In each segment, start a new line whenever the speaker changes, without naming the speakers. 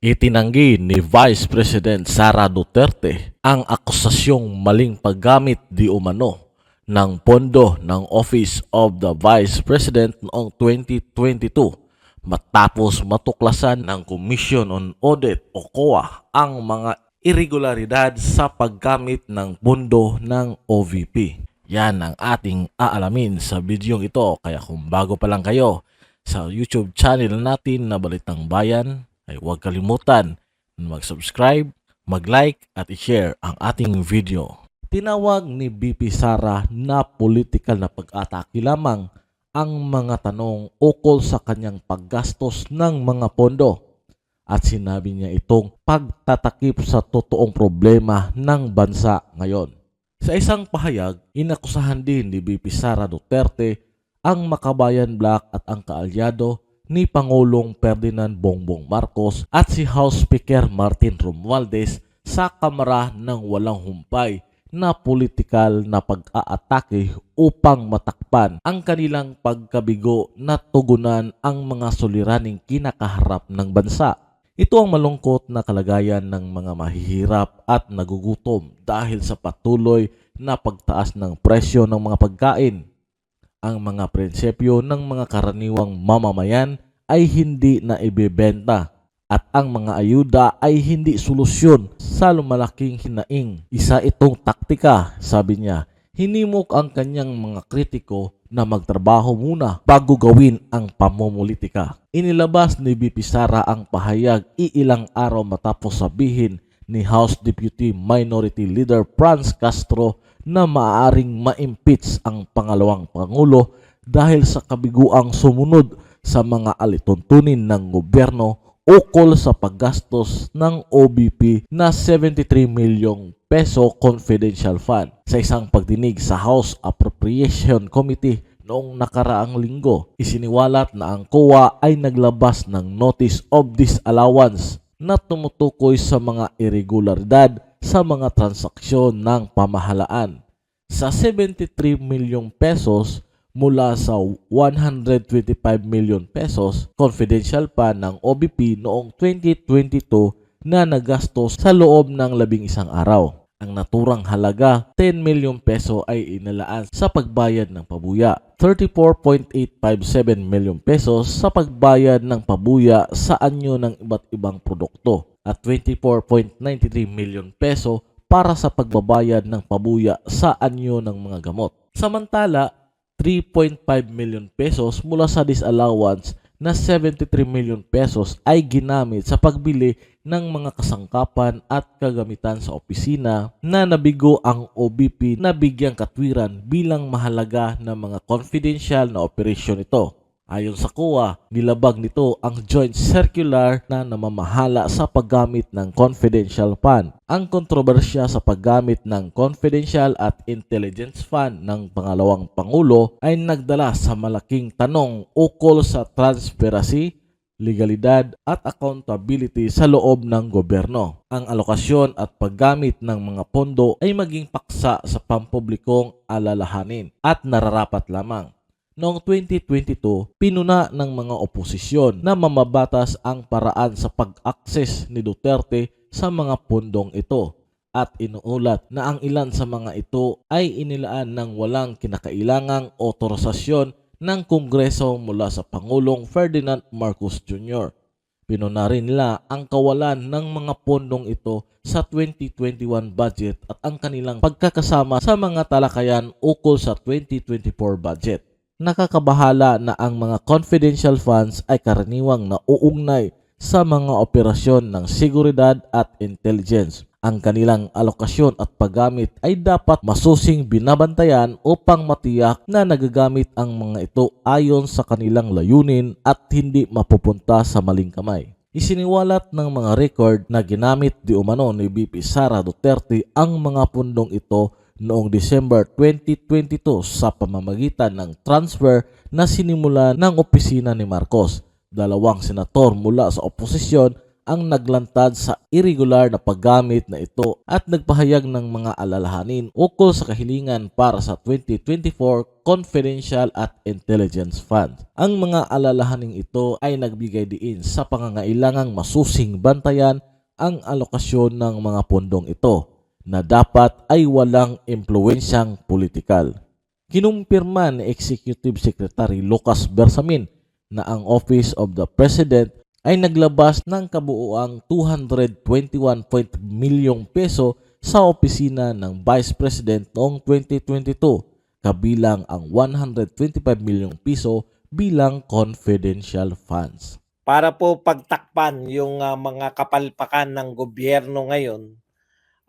Itinanggi ni Vice President Sara Duterte ang akusasyong maling paggamit di umano ng pondo ng Office of the Vice President noong 2022 matapos matuklasan ng Commission on Audit o COA ang mga irregularidad sa paggamit ng pondo ng OVP. Yan ang ating aalamin sa bidyong ito, kaya kung bago pa lang kayo sa YouTube channel natin na Balitang Bayan, ay huwag kalimutan na mag-subscribe, mag-like at i-share ang ating video. Tinawag ni VP Sara na political na pag-atake lamang ang mga tanong ukol sa kanyang paggastos ng mga pondo at sinabi niya itong pagtatakip sa totoong problema ng bansa ngayon. Sa isang pahayag, inakusahan din ni VP Sara Duterte ang Makabayan Black at ang kaalyado ni Pangulong Ferdinand Bongbong Marcos at si House Speaker Martin Romualdez sa Kamara ng walang humpay na politikal na pag-aatake upang matakpan ang kanilang pagkabigo na tugunan ang mga suliraning kinakaharap ng bansa. Ito ang malungkot na kalagayan ng mga mahihirap at nagugutom dahil sa patuloy na pagtaas ng presyo ng mga pagkain. Ang mga prinsipyo ng mga karaniwang mamamayan ay hindi na ibebenta at ang mga ayuda ay hindi solusyon sa lumalaking hinaing. Isa itong taktika, sabi niya. Hinimok ang kanyang mga kritiko na magtrabaho muna bago gawin ang pamumulitika. Inilabas ni VP Sara ang pahayag iilang araw matapos sabihin ni House Deputy Minority Leader Franz Castro na maaaring ma-impeach ang pangalawang pangulo dahil sa kabiguang sumunod sa mga alituntunin ng gobyerno ukol sa paggastos ng OBP na 73 milyong peso confidential fund. Sa isang pagdinig sa House Appropriation Committee noong nakaraang linggo, isiniwalat na ang COA ay naglabas ng Notice of Disallowance na tumutukoy sa mga irregularidad sa mga transaksyon ng pamahalaan. Sa 73 milyong pesos mula sa 125 million pesos confidential pa ng OBP noong 2022 na nagastos sa loob ng 11 araw. Ang naturang halaga, 10 milyong peso ay inalaan sa pagbayad ng pabuya, 34.857 milyong pesos sa pagbayad ng pabuya sa anyo ng iba't ibang produkto at 24.93 milyon peso para sa pagbabayad ng pabuya sa anyo ng mga gamot. Samantala, 3.5 milyon pesos mula sa disallowance na 73 milyon pesos ay ginamit sa pagbili ng mga kasangkapan at kagamitan sa opisina na nabigo ang OBP na bigyang katwiran bilang mahalaga na mga confidential na operasyon ito. Ayon sa COA, nilabag nito ang joint circular na namamahala sa paggamit ng confidential fund. Ang kontrobersya sa paggamit ng confidential at intelligence fund ng pangalawang pangulo ay nagdala sa malaking tanong ukol sa transparency, legalidad at accountability sa loob ng gobyerno. Ang alokasyon at paggamit ng mga pondo ay maging paksa sa pampublikong alalahanin at nararapat lamang. Noong 2022, pinuna ng mga oposisyon na mamabatas ang paraan sa pag-access ni Duterte sa mga pondong ito at inuulat na ang ilan sa mga ito ay inilaan ng walang kinakailangang otorisasyon ng Kongreso mula sa Pangulong Ferdinand Marcos Jr. Pinuna rin nila ang kawalan ng mga pondong ito sa 2021 budget at ang kanilang pagkakasama sa mga talakayan ukol sa 2024 budget. Nakakabahala na ang mga confidential funds ay karaniwang nauugnay sa mga operasyon ng seguridad at intelligence. Ang kanilang alokasyon at paggamit ay dapat masusing binabantayan upang matiyak na nagagamit ang mga ito ayon sa kanilang layunin at hindi mapupunta sa maling kamay. Isiniwalat ng mga record na ginamit di umano ni VP Sara Duterte ang mga pundong ito noong December 2022 sa pamamagitan ng transfer na sinimula ng opisina ni Marcos, dalawang senator mula sa oposisyon ang naglantad sa irregular na paggamit na ito at nagpahayag ng mga alalahanin ukol sa kahilingan para sa 2024 Confidential at Intelligence Fund. Ang mga alalahaning ito ay nagbigay diin sa pangangailangang masusing bantayan ang alokasyon ng mga pondong ito na dapat ay walang impluwensyang politikal. Kinumpirma ni Executive Secretary Lucas Bersamin na ang Office of the President ay naglabas ng kabuuang 221 milyong peso sa opisina ng Vice President noong 2022, kabilang ang 125 milyong piso bilang confidential funds.
Para po pagtakpan yung mga kapalpakan ng gobyerno ngayon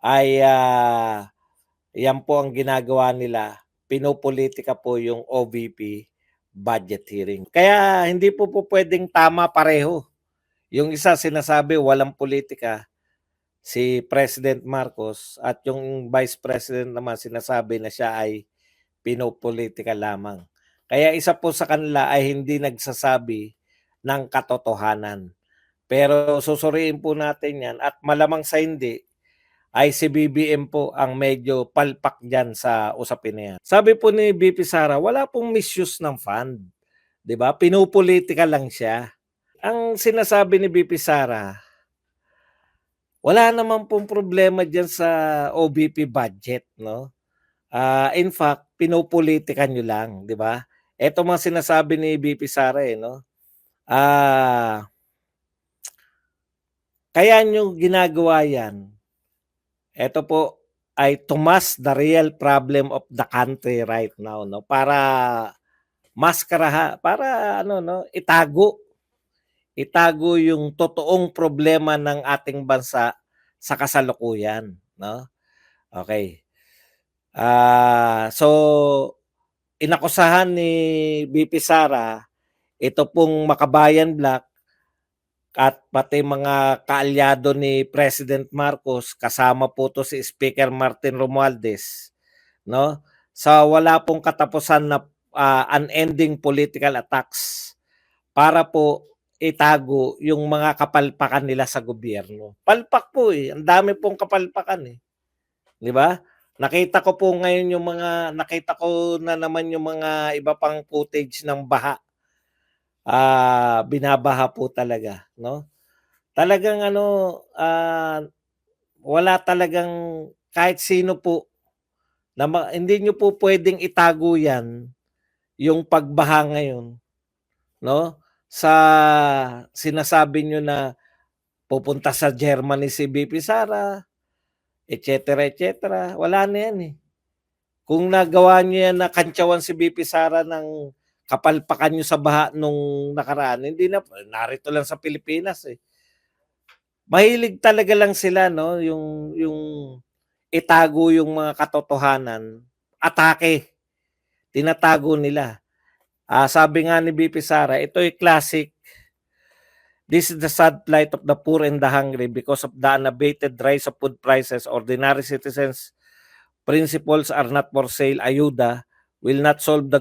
ay yan po ang ginagawa nila. Pinopolitika po yung OVP budget hearing. Kaya hindi po pwedeng tama pareho. Yung isa sinasabi walang politika, si President Marcos, at yung Vice President naman sinasabi na siya ay pinopolitika lamang. Kaya isa po sa kanila ay hindi nagsasabi ng katotohanan. Pero susuriin po natin yan at malamang sa hindi ay si BBM po ang medyo palpak dyan sa usapin na yan. Sabi po ni BP Sara, wala pong misuse ng fund. 'Di ba? Pinopolitika lang siya. Ang sinasabi ni BP Sara, wala naman pong problema diyan sa OVP budget, no? In fact, pinopolitikan nyo lang, 'di ba? Ito mga sinasabi ni BP Sara no? Kaya nyo ginagawa yan. Ito po ay to mask the real problem of the country right now, no? Para maskaraha, para itago yung totoong problema ng ating bansa sa kasalukuyan, no? Okay. So inakusahan ni BP Sara ito pong Makabayan Black at pati mga kaalyado ni President Marcos, kasama po to si Speaker Martin Romualdez, no? Sa wala pong katapusan na unending political attacks para po itago yung mga kapalpakan nila sa gobyerno. Palpak po Ang dami pong kapalpakan 'Di ba? Nakita ko na naman yung mga iba pang footage ng baha. Binabaha po talaga, no? Talagang wala talagang kahit sino po na hindi nyo po pwedeng itago yan, yung pagbaha ngayon, no? Sa sinasabi nyo na pupunta sa Germany si BP Sara, etc. Wala na yan Kung nagawa nyo yan na kantsawan si BP Sara ng kapalpakan nyo sa baha nung nakaraan, hindi na, narito lang sa Pilipinas Mahilig talaga lang sila, no? Yung itago yung mga katotohanan, atake, tinatago nila. Sabi nga ni BP Sara, ito ay classic. This is the sad plight of the poor and the hungry because of the unabated rise of food prices. Ordinary citizens' principles are not for sale. Ayuda will not solve the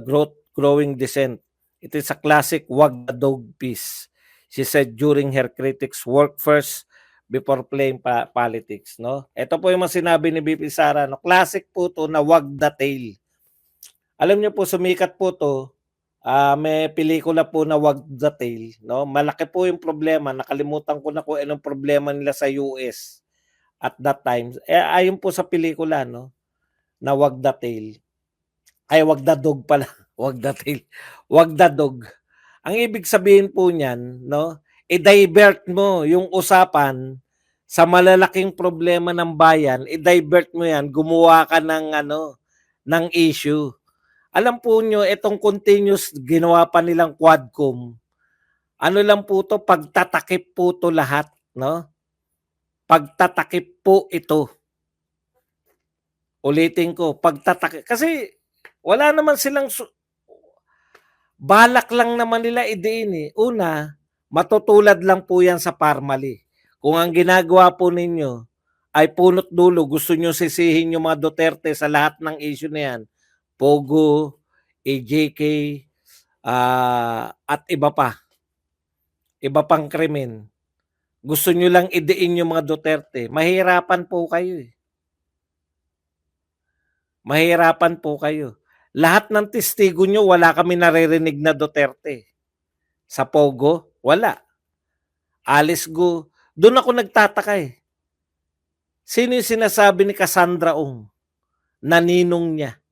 growing dissent. It is a classic wag the dog piece, she said during her critics' work first before playing politics, no? Ito po yung mga sinabi ni BP Sara, no? Classic po to na wag the tail. Alam niyo po, sumikat po to. May pelikula po na Wag the Tail, no? Malaki po yung problema. Nakalimutan ko na kung anong problema nila sa US at that time. Ayon po sa pelikula, no? Na Wag the Tail. Ay, Wag the Dog pala. Wag the Tail. Wag the Dog. Ang ibig sabihin po niyan, no? I-divert mo yung usapan sa malalaking problema ng bayan, i-divert mo yan, gumawa ka ng issue. Alam po nyo, itong continuous ginawa pa nilang Quadcom, ano lang po to, pagtatakip po to lahat, no? Pagtatakip po ito. Ulitin ko, pagtatakip. Kasi wala naman silang, balak lang naman nila idein Una, matutulad lang po yan sa Parmali. Kung ang ginagawa po ninyo ay punot dulo, gusto nyo sisihin yung mga Duterte sa lahat ng issue na yan, Pogo, AJK, at iba pang krimen. Gusto nyo lang idiin yung mga Duterte. Mahirapan po kayo eh. Mahirapan po kayo. Lahat ng testigo nyo, wala kami naririnig na Duterte. Sa Pogo, wala. Alice Go, doon ako nagtataka eh. Sino yung sinasabi ni Cassandra Ong na ninong niya?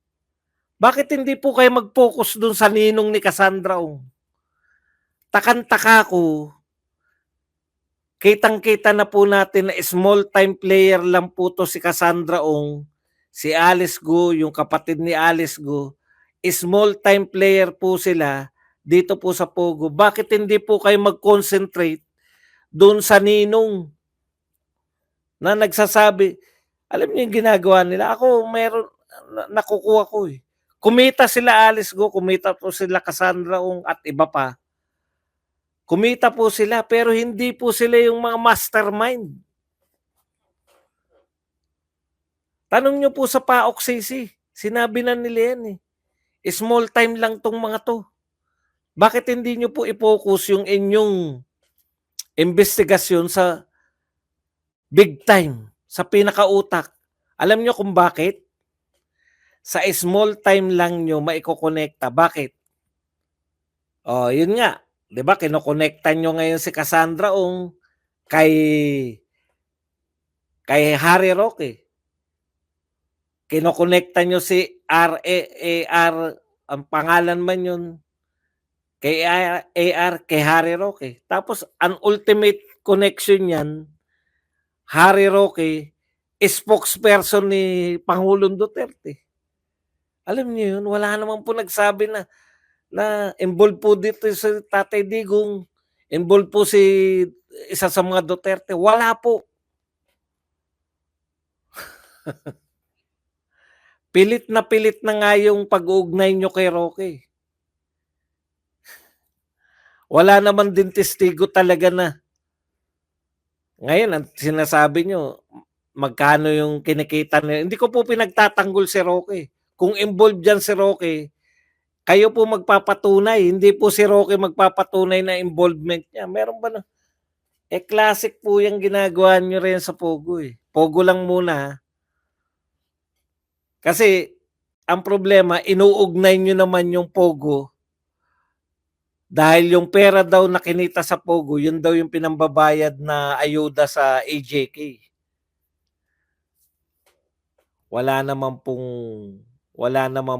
Bakit hindi po kayo mag-focus doon sa ninong ni Cassandra Ong? Takan-taka ko, kitang-kita na po natin na small time player lang po to si Cassandra Ong, si Alice Go, yung kapatid ni Alice Go, small time player po sila dito po sa Pogo. Bakit hindi po kayo mag-concentrate doon sa ninong na nagsasabi, alam niyo yung ginagawa nila? Ako, meron, nakukuha ko eh. Kumita sila Alice Go, kumita po sila Cassandra Ong at iba pa. Kumita po sila pero hindi po sila yung mga mastermind. Tanong nyo po sa PAOK CC, sinabi na nila yan eh. Small time lang tong mga to. Bakit hindi nyo po i-focus yung inyong investigasyon sa big time, sa pinakautak? Alam nyo kung bakit? Sa small time lang nyo maikokonekta. Bakit? Oh, yun nga. 'Di ba? Kinokonektan nyo ngayon si Cassandra Ong kay Harry Roque. Kinokonektan nyo si RAR, ang pangalan man yun, kay AR, kay Harry Roque. Tapos, ang ultimate connection yan, Harry Roque, spokesperson ni Pangulong Duterte. Alam niyo yun, wala naman po nagsabi na involved po dito si Tatay Digong, involved po si isa sa mga Duterte. Wala po. Pilit na nga yung pag-uugnay nyo kay Roque. Wala naman din testigo talaga na. Ngayon, ang sinasabi nyo, magkano yung kinikita nila. Hindi ko po pinagtatanggol si Roque. Kung involved dyan si Roque, kayo po magpapatunay. Hindi po si Roque magpapatunay na involvement niya. Meron ba na? Classic po yung ginagawa nyo rin sa Pogo eh. Pogo lang muna ha. Kasi, ang problema, inuugnay nyo naman yung Pogo dahil yung pera daw na kinita sa Pogo, yun daw yung pinambabayad na ayuda sa AJK. Wala naman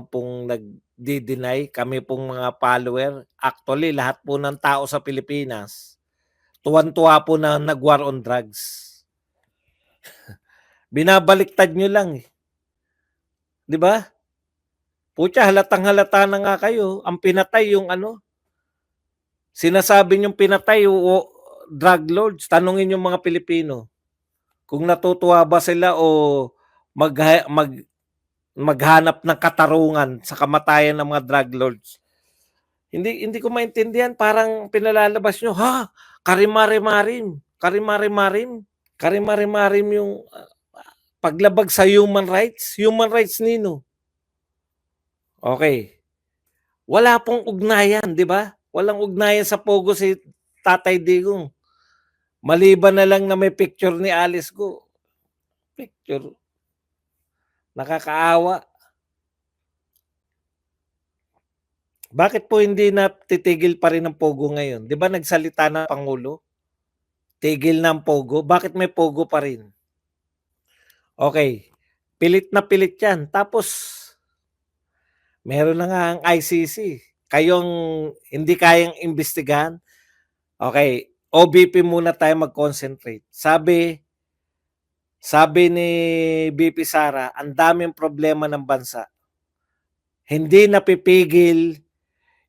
pong nagdi-deny, kami pong mga follower. Actually, lahat po ng tao sa Pilipinas, tuwan-tuwa po na nag-war on drugs. Binabaliktad nyo lang eh. 'Di ba? Putya, halatang-halata na nga kayo. Ang pinatay yung sinasabi niyong pinatay o drug lords. Tanungin yung mga Pilipino kung natutuwa ba sila o maghanap ng katarungan sa kamatayan ng mga drug lords. Hindi ko maintindihan, parang pinalalabas nyo, karimari-marim yung paglabag sa human rights. Human rights nino. Okay. Wala pong ugnayan, di ba? Walang ugnayan sa Pogo si Tatay Digong. Maliban na lang na may picture ni Alice Go. Picture. Nakakaawa. Bakit po hindi na titigil pa rin ang Pogo ngayon? Di ba nagsalita na Pangulo? Tigil na ang Pogo. Bakit may Pogo pa rin? Okay. Pilit na pilit yan. Tapos, meron na nga ang ICC. Kayong hindi kayang imbestigahan. Okay. OBP muna tayo mag-concentrate. Sabi ni BP Sara, ang daming problema ng bansa. Hindi napipigil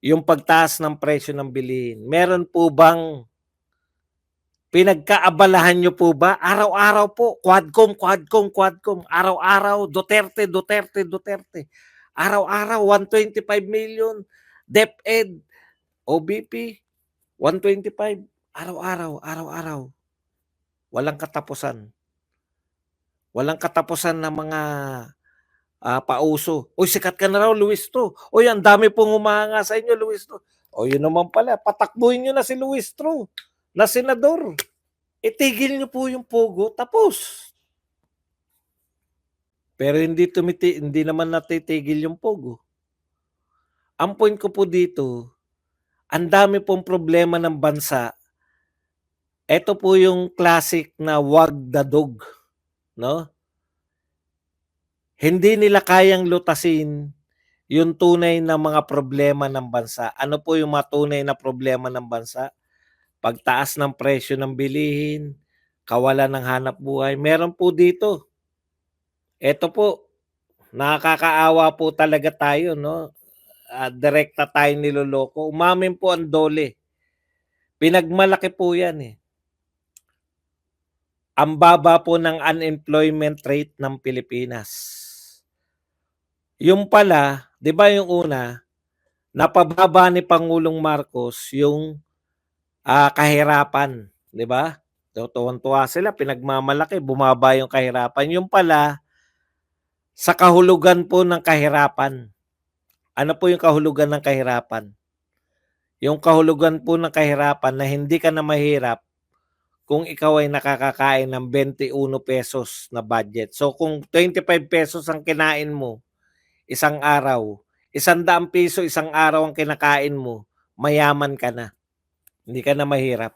yung pagtaas ng presyo ng bilihin. Meron po bang pinagkaabalahan nyo po ba? Araw-araw po, Quadcom. Araw-araw, Duterte. Araw-araw, 125 million. DepEd, OBP, 125. Araw-araw. Walang katapusan. Walang katapusan ng mga pauso. Uy, sikat ka na raw, Luis to. Uy, ang dami pong humanga sa inyo, Luis to. O, yun naman pala. Patakbuhin nyo na si Luis Tro na senador. itigil niyo po yung pogo, tapos. Pero hindi naman natitigil yung pogo. Ang point ko po dito, ang dami pong problema ng bansa. Ito po yung classic na wag dadog, no? Hindi nila kayang lutasin yung tunay na mga problema ng bansa. Ano po yung mga tunay na problema ng bansa? Pagtaas ng presyo ng bilihin, kawalan ng hanap buhay. Meron po dito. Ito po, nakakaawa po talaga tayo, no? Direkta tayo niloloko. Umamin po ang DOLE. Pinagmalaki po yan eh. Ang baba po ng unemployment rate ng Pilipinas. Yung pala, 'di ba yung una, napababa ni Pangulong Marcos yung kahirapan, 'di ba? Tuwang-tuwa sila, pinagmamalaki, bumaba yung kahirapan. Yung pala, sa kahulugan po ng kahirapan. Ano po yung kahulugan ng kahirapan? Yung kahulugan po ng kahirapan na hindi ka na mahirap kung ikaw ay nakakakain ng 21 pesos na budget. So kung 25 pesos ang kinain mo isang araw, 100 piso isang araw ang kinakain mo, mayaman ka na. Hindi ka na mahirap.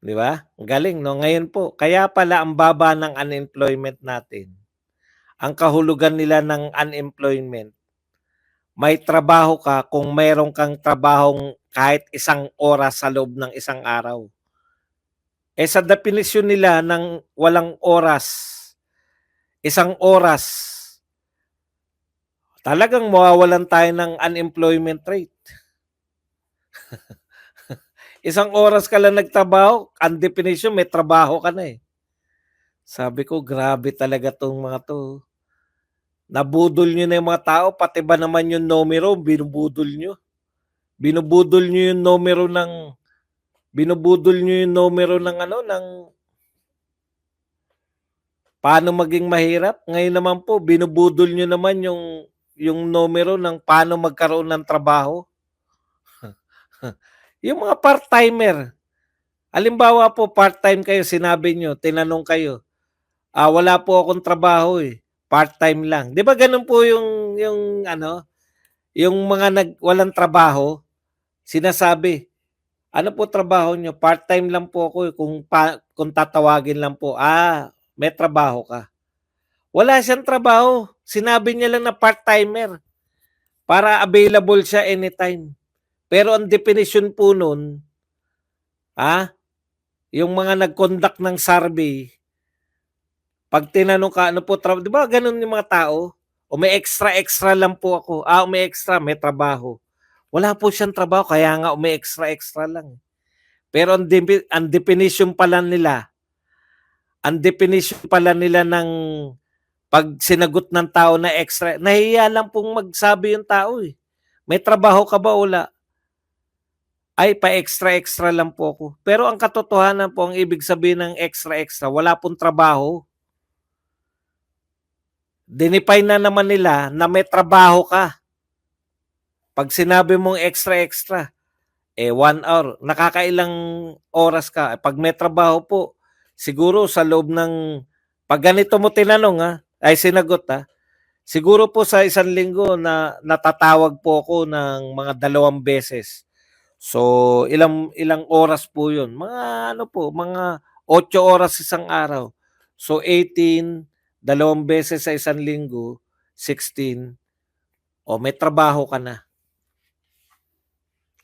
'Di ba? Ang galing, no? Ngayon po, kaya pala ang baba ng unemployment natin. Ang kahulugan nila ng unemployment, may trabaho ka kung mayroon kang trabahong kahit isang oras sa loob ng isang araw. Eh sa definisyon nila ng walang oras, isang oras, talagang mawawalan tayo ng unemployment rate. Isang oras ka lang nagtrabaho, ang definition may trabaho ka na eh. Sabi ko, grabe talaga tong mga to. Nabudol nyo na yung mga tao, pati ba naman yung numero, binubudol nyo. Binubudol nyo yung numero ng, binubudol nyo yung numero ng ano, ng paano maging mahirap. Ngayon naman po, binubudol nyo naman yung numero ng paano magkaroon ng trabaho. Yung mga part-timer, halimbawa po, part-time kayo, sinabi nyo, tinanong kayo, wala po akong trabaho eh, part-time lang. 'Di ba ganun po yung ano, yung mga walang trabaho, sinasabi, ano po trabaho nyo? Part-time lang po ako eh, kung tatawagin lang po, may trabaho ka. Wala siyang trabaho. Sinabi niya lang na part-timer para available siya anytime. Pero ang definition po nun, yung mga nag-conduct ng survey, pag tinanong ka, ano po trabaho, di ba ganun yung mga tao? O may extra lang po ako. May extra, may trabaho. Wala po siyang trabaho, kaya nga may extra lang. Pero ang definition pala nila, ng pag sinagot ng tao na extra, nahiya lang pong magsabi yung tao eh. May trabaho ka ba? Wala. Ay, pa-extra lang po ako. Pero ang katotohanan po, ang ibig sabihin ng extra, wala pong trabaho. Dinefine na naman nila na may trabaho ka. Pag sinabi mong extra, 1 hour, nakakailang oras ka. Pag may trabaho po, siguro sa loob ng, pag ganito mo tinanong sinagot siguro po sa isang linggo na natatawag po ako ng mga 2 beses. So, ilang oras po yun? Mga 8 oras isang araw. So, 18, 2 beses sa isang linggo, 16, may trabaho ka na.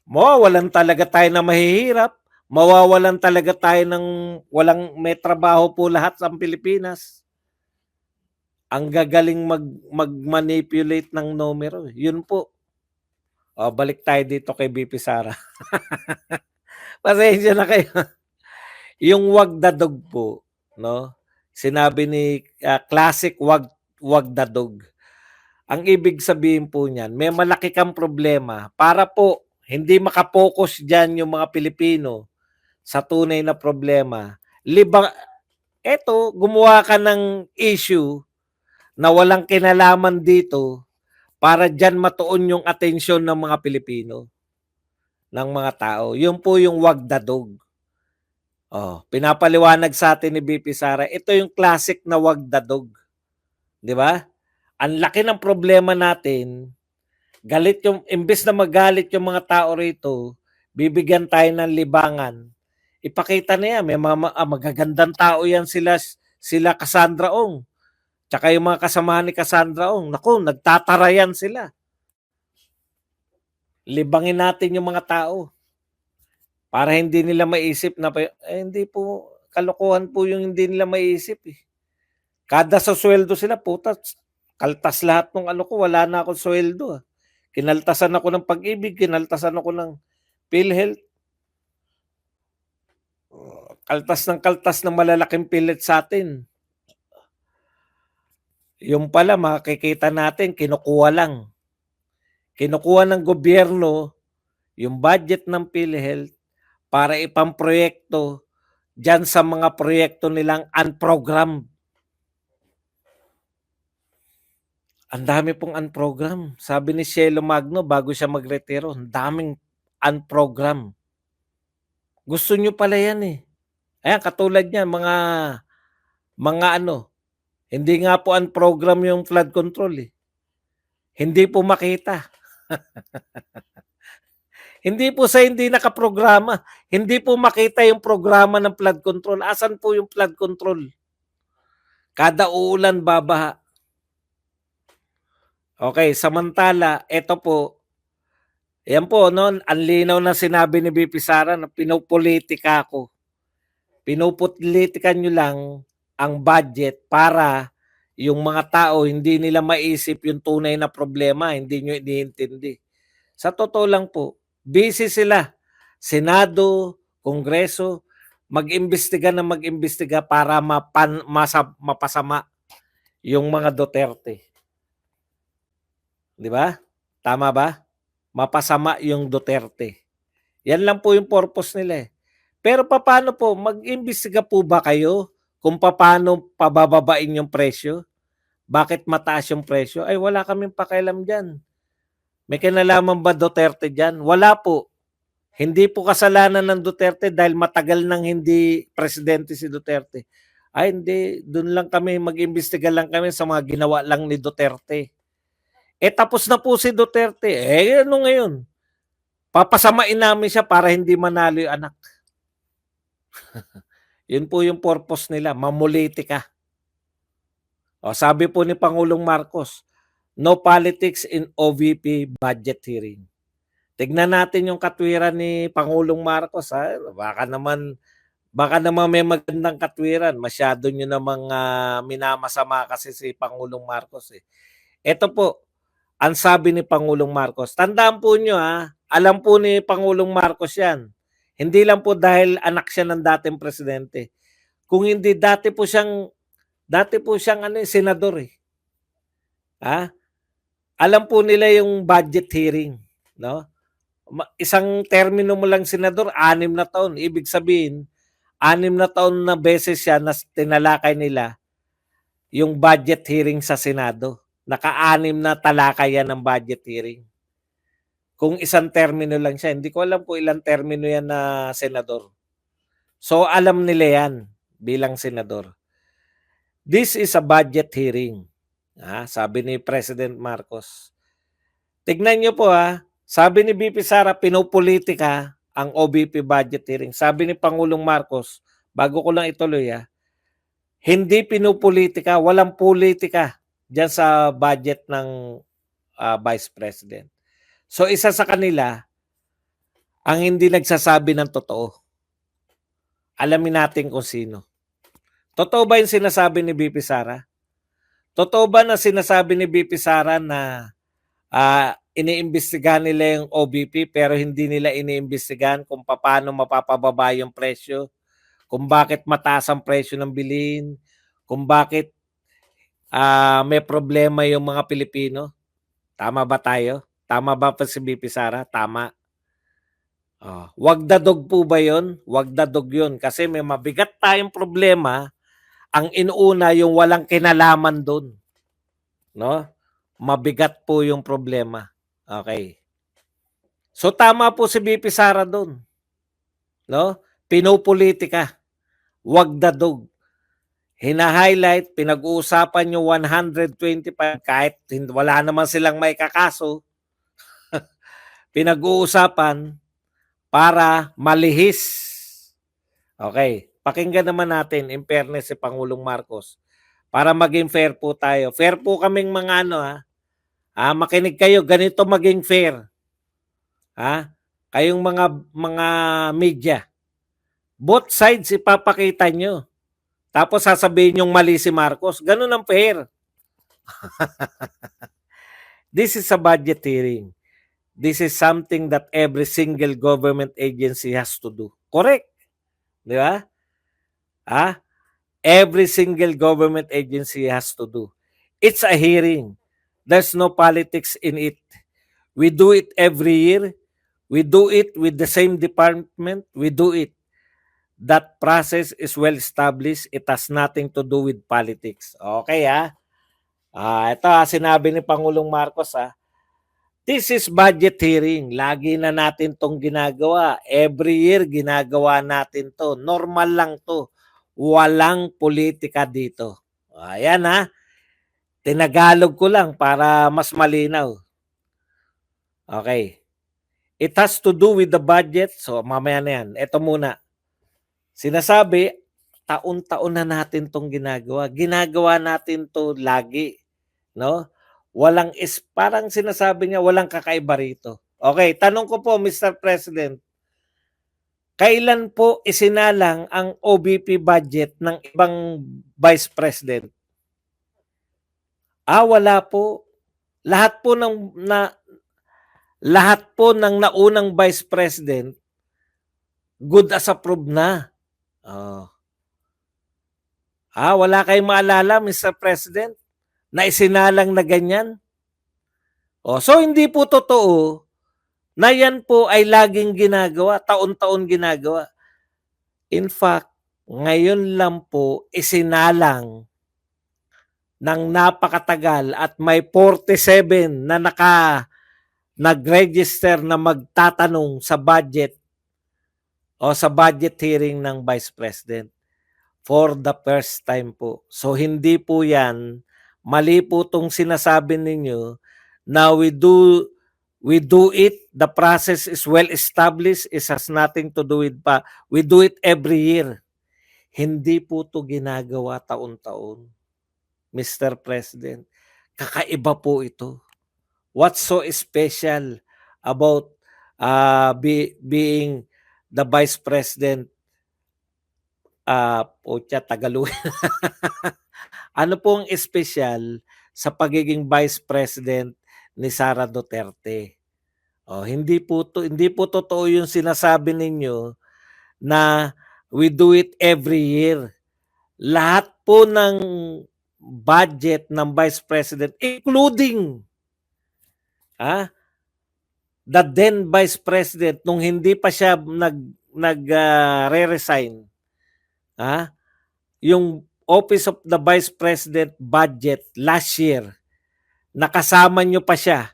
Mawawalan talaga tayo na mahihirap. Mawawalan talaga tayo ng walang may trabaho po lahat sa Pilipinas. Ang gagaling mag-manipulate ng numero. Yun po. Balik tayo dito kay BP Sara. Pasensya na kayo. Yung wag dadog po, no? Sinabi ni classic wag dadog. Ang ibig sabihin po niyan, may malaki kang problema para po hindi makapokus diyan yung mga Pilipino sa tunay na problema. Gumawa ka ng issue na walang kinalaman dito para diyan matuon yung atensyon ng mga Pilipino, ng mga tao. Yun po yung wag dadog. Pinapaliwanag sa atin ni BP Sara, ito yung classic na wag dadog. 'Di ba? Ang laki ng problema natin, galit yung imbes na magalit yung mga tao rito, bibigyan tayo ng libangan. Ipakita na yan, may mga magagandang tao yan sila Cassandra Ong. Tsaka yung mga kasamahan ni Cassandra Ong, naku, nagtatarayan sila. Libangin natin yung mga tao para hindi nila maisip na hindi po, kalokohan po yung hindi nila maisip eh. Kada sa sweldo sila, puta, kaltas lahat ng ano ko, wala na akong sweldo. Kinaltasan ako ng Pag-ibig, kinaltasan ako ng PhilHealth. Kaltas ng malalaking pilit sa atin. Yung pala, makikita natin, kinukuha lang. Kinukuha ng gobyerno yung budget ng PhilHealth para ipamproyekto dyan sa mga proyekto nilang unprogrammed. Ang dami pong unprogram. Sabi ni Cielo Magno bago siya magretiro, ang daming unprogram. Gusto nyo pala yan eh. Ayan, katulad niyan, mga ano, hindi nga po unprogram yung flood control eh. Hindi po makita. Hindi po sa hindi nakaprograma. Hindi po makita yung programa ng flood control. Asan po yung flood control? Kada uulan, babaha. Okay, samantala, ito po, yan po, no, ang linaw na sinabi ni BP Sara na pinupolitika ko. Pinupolitikan nyo lang ang budget para yung mga tao hindi nila maisip yung tunay na problema, hindi nyo iniintindi. Sa totoo lang po, busy sila. Senado, Kongreso, mag-imbestiga na mag-imbestiga para mapasama yung mga Duterte. Di ba? Tama ba? Mapasama yung Duterte. Yan lang po yung purpose nila eh. Pero paano po, mag-imbestiga po ba kayo kung paano pabababain yung presyo? Bakit mataas yung presyo? Ay wala kaming pakialam dyan. May kinalaman ba Duterte dyan? Wala po. Hindi po kasalanan ng Duterte dahil matagal nang hindi presidente si Duterte. Ay hindi, doon lang kami, mag-imbestiga lang kami sa mga ginawa lang ni Duterte. Tapos na po si Duterte. Ano ngayon? Papasamain namin siya para hindi manalo yung anak. Yun po yung purpose nila, mamulitika. Sabi po ni Pangulong Marcos, no politics in OVP budget hearing. Tignan natin yung katwiran ni Pangulong Marcos. Baka naman may magandang katwiran. Masyado nyo namang minamasama kasi si Pangulong Marcos. Ito po, ang sabi ni Pangulong Marcos. Tandaan po nyo alam po ni Pangulong Marcos yan. Hindi lang po dahil anak siya ng dating presidente. Kung hindi, dati po siyang senador eh. Alam po nila yung budget hearing. No? Isang termino mo lang senador, 6 na taon. Ibig sabihin, 6 na taon na beses siya na tinalakay nila yung budget hearing sa Senado. Naka-6 na talakay yan ng budget hearing. Kung isang termino lang siya, hindi ko alam po ilang termino yan na senador. So alam nila yan bilang senador. This is a budget hearing. Sabi ni President Marcos. Tignan nyo po sabi ni BP Sara, pinopolitika ang OVP budget hearing. Sabi ni Pangulong Marcos, bago ko lang ituloy hindi pinopolitika, walang politika dyan sa budget ng Vice President. So isa sa kanila, ang hindi nagsasabi ng totoo. Alamin natin kung sino. Totoo ba yung sinasabi ni BP Sara? Totoo ba na sinasabi ni BP Sara na iniimbestigahan nila yung OVP pero hindi nila iniimbestigahan kung paano mapapababa yung presyo, kung bakit mataas ang presyo ng bilhin, kung bakit may problema yung mga Pilipino? Tama ba tayo? Tama ba pa si BP Sara? Tama. Wag dadog po ba yun? Wag dadog yun. Kasi may mabigat tayong problema. Ang inuuna yung walang kinalaman doon. No? Mabigat po yung problema. Okay. So tama po si BP Sara doon. No? Pinopolitika. wag dadog. Hina-highlight, pinag-uusapan yung 125 kahit wala naman silang may kakaso. Pinag-uusapan para malihis. Okay, pakinggan naman natin in fairness si Pangulong Marcos. Para maging fair po tayo. Fair po kaming mga ano ha. Makinig kayo, ganito maging fair. Kayong mga media. Both sides ipapakita nyo. Tapos sasabihin yung mali si Marcos. Ganun ang fair. This is a budget hearing. This is something that every single government agency has to do. Correct. Di ba? Every single government agency has to do. It's a hearing. There's no politics in it. We do it every year. We do it with the same department. We do it. That process is well established. It has nothing to do with politics. Okay ito sinabi ni Pangulong Marcos This is budget hearing. Lagi na natin tong ginagawa. Every year ginagawa natin to. Normal lang to. Walang politika dito. Ayan Tinagalog ko lang para mas malinaw. Okay. It has to do with the budget. So mamaya na yan. Ito muna. Sinasabi, taon-taon na natin tong ginagawa. Ginagawa natin to lagi. No? Parang sinasabi niya, walang kakaiba rito. Okay, tanong ko po, Mr. President, kailan po isinalang ang OBP budget ng ibang Vice President? Wala po. Lahat po ng naunang Vice President, good as approved na. Wala kayong maalala, Mr. President? Na isinalang na ganyan? So hindi po totoo na yan po ay laging ginagawa, taon-taon ginagawa. In fact, ngayon lang po isinalang ng napakatagal at may 47 na nag-register na magtatanong sa budget o sa budget hearing ng Vice President for the first time po. So hindi po yan, mali po itong sinasabi ninyo na we do it, the process is well established, it has nothing to do with we do it every year. Hindi po ito ginagawa taon-taon, Mr. President. Kakaiba po ito. What's so special about being the Vice President? Tagalog. Ano pong espesyal sa pagiging Vice President ni Sara Duterte? Hindi po totoo yung sinasabi ninyo na we do it every year. Lahat po ng budget ng Vice President, including the then Vice President nung hindi pa siya re-resign, yung Office of the Vice President budget last year, nakasama nyo pa siya,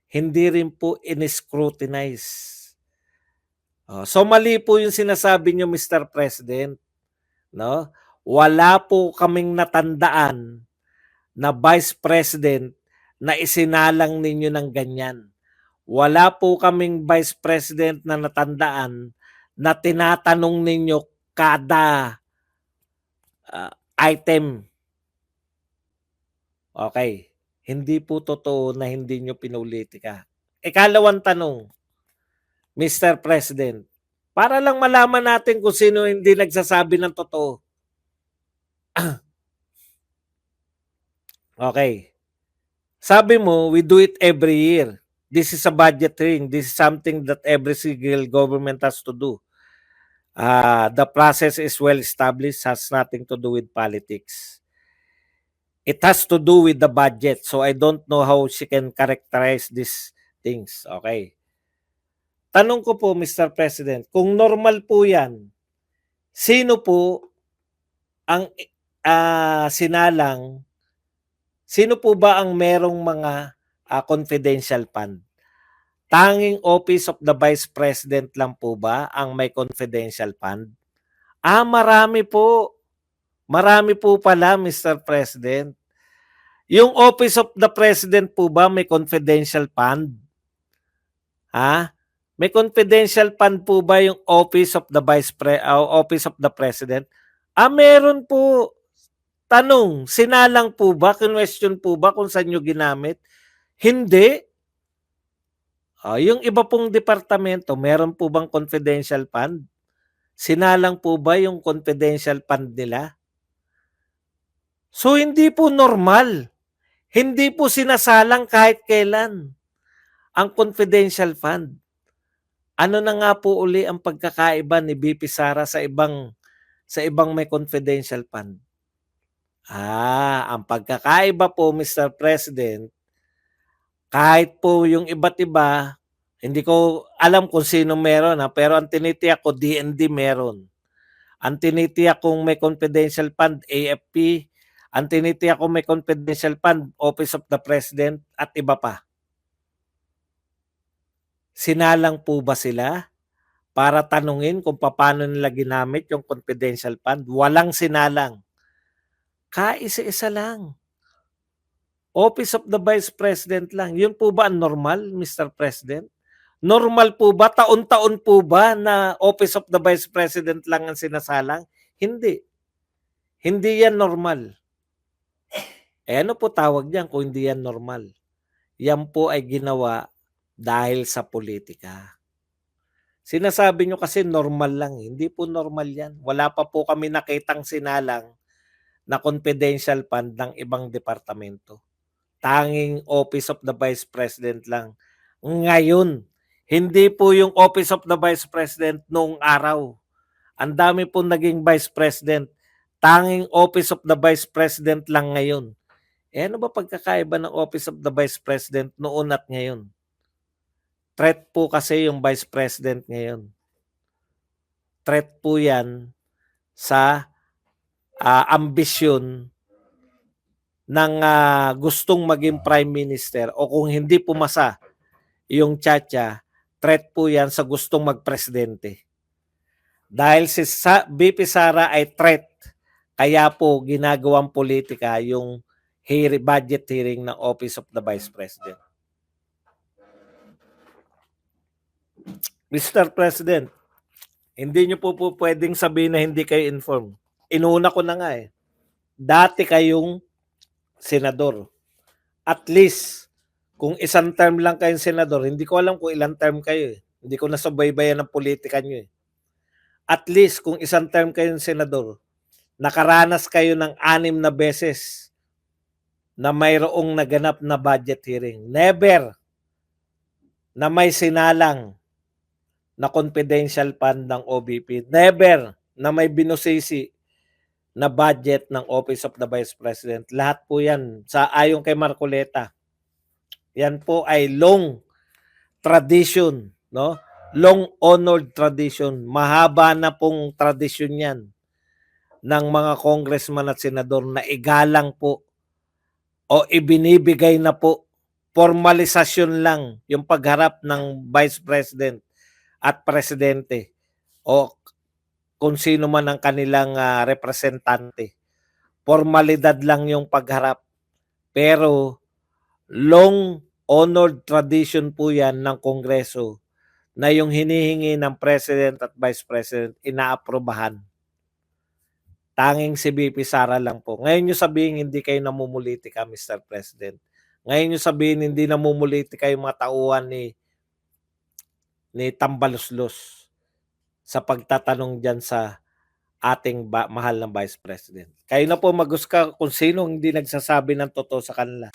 hindi rin po in-scrutinize. So mali po yung sinasabi nyo, Mr. President. No? Wala po kaming natandaan na Vice President na isinalang ninyo ng ganyan. Wala po kaming Vice President na natandaan na tinatanong ninyo kada item. Okay. Hindi po totoo na hindi nyo pinulitika. Ikalawang tanong, Mr. President, para lang malaman natin kung sino hindi nagsasabi ng totoo. Okay. Sabi mo, we do it every year. This is a budget hearing. This is something that every single government has to do. The process is well established, has nothing to do with politics. It has to do with the budget. So I don't know how she can characterize these things. Okay. Tanong ko po, Mr. President, kung normal po yan, sino po ang sinalang, sino po ba ang merong mga confidential fund? Tanging Office of the Vice President lang po ba ang may confidential fund? Marami po. Marami po pala, Mr. President. Yung Office of the President po ba may confidential fund? Ha? May confidential fund po ba yung Office of the President? Meron po. Tanong, sinalang po ba? Question po ba kung saan nyo ginamit? Hindi. Yung iba pong departamento, meron po bang confidential fund? Sinalang po ba yung confidential fund nila? So, hindi po normal. Hindi po sinasalang kahit kailan ang confidential fund. Ano na nga po uli ang pagkakaiba ni BP Sara sa ibang may confidential fund? Ang pagkakaiba po, Mr. President, kahit po yung iba't iba, hindi ko alam kung sino meron, pero ang tinitiyak ko, DND meron. Ang tinitiyak kung may confidential fund, AFP. Ang tinitiyak kung may confidential fund, Office of the President, at iba pa. Sinalang po ba sila para tanungin kung paano nila ginamit yung confidential fund? Walang sinalang. Kaisa-isa lang. Office of the Vice President lang. Yun po ba ang normal, Mr. President? Normal po ba? Taon-taon po ba na Office of the Vice President lang ang sinasalang? Hindi. Hindi yan normal. Ano po tawag niyan kung hindi yan normal? Yan po ay ginawa dahil sa politika. Sinasabi nyo kasi normal lang. Hindi po normal yan. Wala pa po kami nakitang sinalang na confidential fund ng ibang departamento. Tanging Office of the Vice President lang. Ngayon, hindi po yung Office of the Vice President noong araw. Ang dami po naging Vice President. Tanging Office of the Vice President lang ngayon. Ano ba pagkakaiba ng Office of the Vice President noon at ngayon? Threat po kasi yung Vice President ngayon. Threat po yan sa ambisyon ng gustong maging Prime Minister o kung hindi pumasa yung Chacha, threat po yan sa gustong magpresidente. Dahil si BP Sara ay threat, kaya po ginagawang politika yung budget hearing ng Office of the Vice President. Mr. President, hindi nyo po pwedeng sabihin na hindi kayo informed. Inuna ko na nga Dati kayong senador. At least, kung isang term lang kayong senador, hindi ko alam kung ilang term kayo Hindi ko nasubaybayan ng politika nyo At least, kung isang term kayong senador, nakaranas kayo ng 6 na beses na mayroong naganap na budget hearing. Never na may sinalang na confidential fund ng OBP. Never na may binusisi na budget ng Office of the Vice President. Lahat po yan ayon kay Marcoleta. Yan po ay long tradition, no? Long honored tradition. Mahaba na pong tradisyon yan ng mga congressman at senador na igalang po o ibinibigay na po, formalisasyon lang yung pagharap ng Vice President at Presidente o kung sino man ang kanilang representante. Formalidad lang yung pagharap. Pero long honored tradition po yan ng Kongreso na yung hinihingi ng President at Vice President inaaprobahan. Tanging si BP Sara lang po. Ngayon nyo sabihin hindi kayo namumulitika, Mr. President. Ngayon nyo sabihin hindi namumulitika yung mga tauhan ni Tambaluslos sa pagtatanong dyan sa ating mahal na Vice President. Kayo na po maghusga kung sino hindi nagsasabi ng totoo sa kanila.